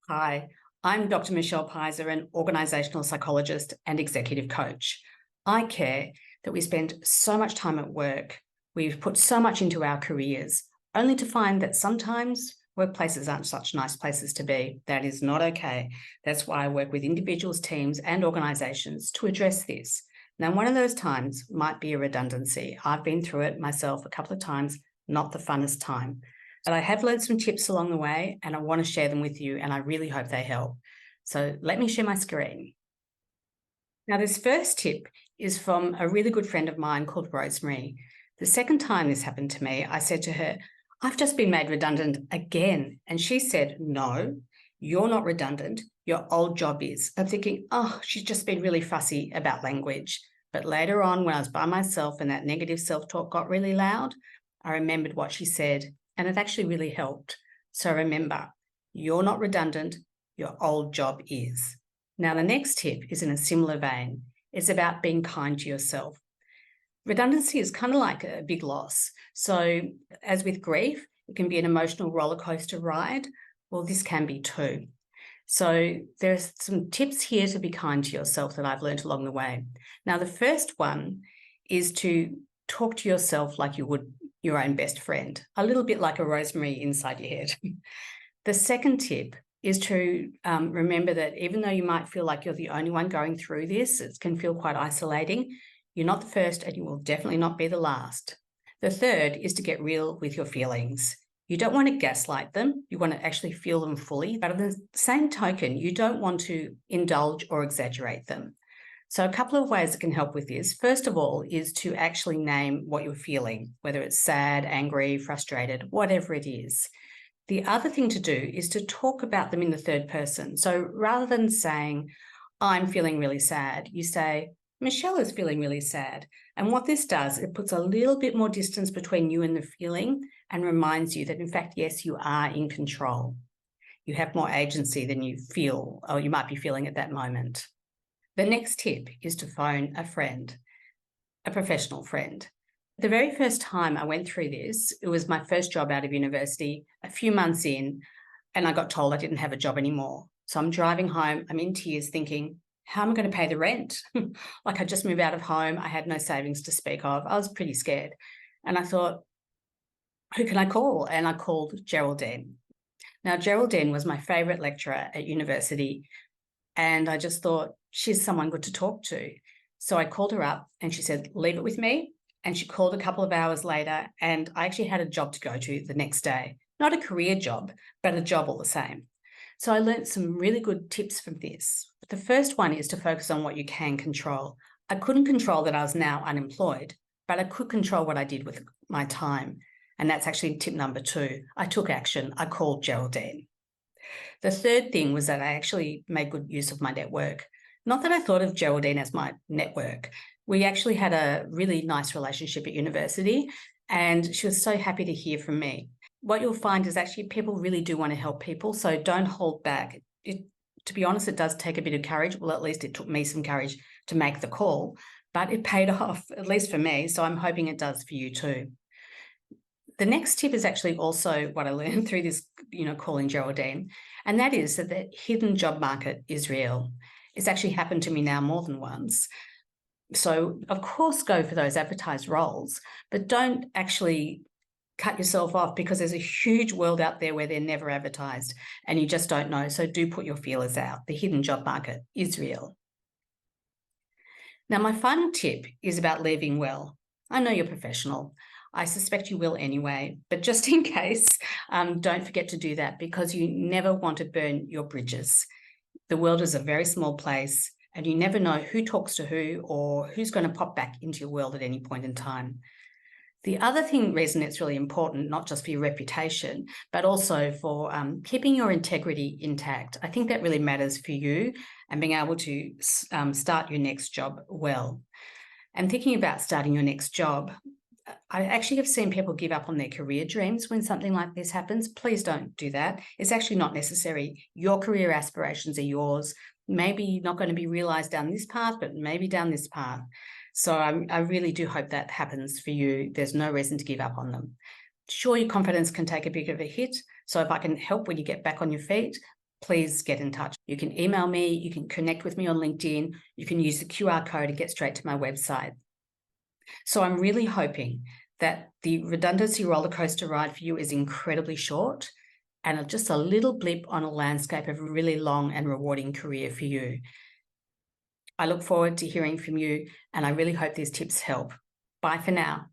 Hi, I'm Dr. Michelle Pizer, an organisational psychologist and executive coach. I care that we spend so much time at work, we've put so much into our careers, only to find that sometimes workplaces aren't such nice places to be. That is not okay. That's why I work with individuals, teams, and organisations to address this. Now, one of those times might be a redundancy. I've been through it myself a couple of times, not the funnest time. But I have learned some tips along the way and I want to share them with you, and I really hope they help. So let me share my screen. Now, this first tip is from a really good friend of mine called Rosemary. The second time this happened to me, I said to her, I've just been made redundant again. And she said, no, you're not redundant. Your old job is. I'm thinking, oh, she's just been really fussy about language. But later on, when I was by myself and that negative self-talk got really loud, I remembered what she said, and it actually really helped. So remember, you're not redundant, your old job is. Now, the next tip is in a similar vein. It's about being kind to yourself. Redundancy is kind of like a big loss. So as with grief, it can be an emotional roller coaster ride. Well, this can be too. So there's some tips here to be kind to yourself that I've learned along the way. Now, the first one is to talk to yourself like you would your own best friend, a little bit like a rosemary inside your head. The second tip is to remember that even though you might feel like you're the only one going through this, it can feel quite isolating. You're not the first and you will definitely not be the last. The third is to get real with your feelings. You don't want to gaslight them. You want to actually feel them fully. But at the same token, you don't want to indulge or exaggerate them. So a couple of ways that can help with this. First of all is to actually name what you're feeling, whether it's sad, angry, frustrated, whatever it is. The other thing to do is to talk about them in the third person. So rather than saying, I'm feeling really sad, you say, Michelle is feeling really sad. And what this does, it puts a little bit more distance between you and the feeling and reminds you that, in fact, yes, you are in control. You have more agency than you feel or you might be feeling at that moment. The next tip is to phone a friend, a professional friend. The very first time I went through this, it was my first job out of university, a few months in, and I got told I didn't have a job anymore. So I'm driving home, I'm in tears thinking, how am I going to pay the rent? Like I just moved out of home, I had no savings to speak of. I was pretty scared. And I thought, who can I call? And I called Geraldine. Now, Geraldine was my favourite lecturer at university, and I just thought, she's someone good to talk to. So I called her up and she said, leave it with me. And she called a couple of hours later and I actually had a job to go to the next day. Not a career job, but a job all the same. So I learned some really good tips from this. The first one is to focus on what you can control. I couldn't control that I was now unemployed, but I could control what I did with my time. And that's actually tip number 2. I took action. I called Geraldine. The third thing was that I actually made good use of my network. Not that I thought of Geraldine as my network. We actually had a really nice relationship at university and she was so happy to hear from me. What you'll find is actually people really do want to help people, so don't hold back. To be honest, it does take a bit of courage. Well, at least it took me some courage to make the call, but it paid off, at least for me, so I'm hoping it does for you too. The next tip is actually also what I learned through this, calling Geraldine, and that is that the hidden job market is real. It's actually happened to me now more than once. So, of course, go for those advertised roles, but don't actually cut yourself off because there's a huge world out there where they're never advertised and you just don't know. So do put your feelers out. The hidden job market is real. Now, my final tip is about leaving well. I know you're professional. I suspect you will anyway, but just in case, don't forget to do that because you never want to burn your bridges. The world is a very small place and you never know who talks to who or who's going to pop back into your world at any point in time. The other reason it's really important, not just for your reputation, but also for keeping your integrity intact. I think that really matters for you and being able to start your next job well. And thinking about starting your next job, I actually have seen people give up on their career dreams when something like this happens. Please don't do that. It's actually not necessary. Your career aspirations are yours. Maybe you're not going to be realised down this path, but maybe down this path. So I really do hope that happens for you. There's no reason to give up on them. Sure, your confidence can take a bit of a hit. So if I can help when you get back on your feet, please get in touch. You can email me, you can connect with me on LinkedIn, you can use the QR code to get straight to my website. So I'm really hoping that the redundancy roller coaster ride for you is incredibly short and just a little blip on a landscape of a really long and rewarding career for you. I look forward to hearing from you, and I really hope these tips help. Bye for now.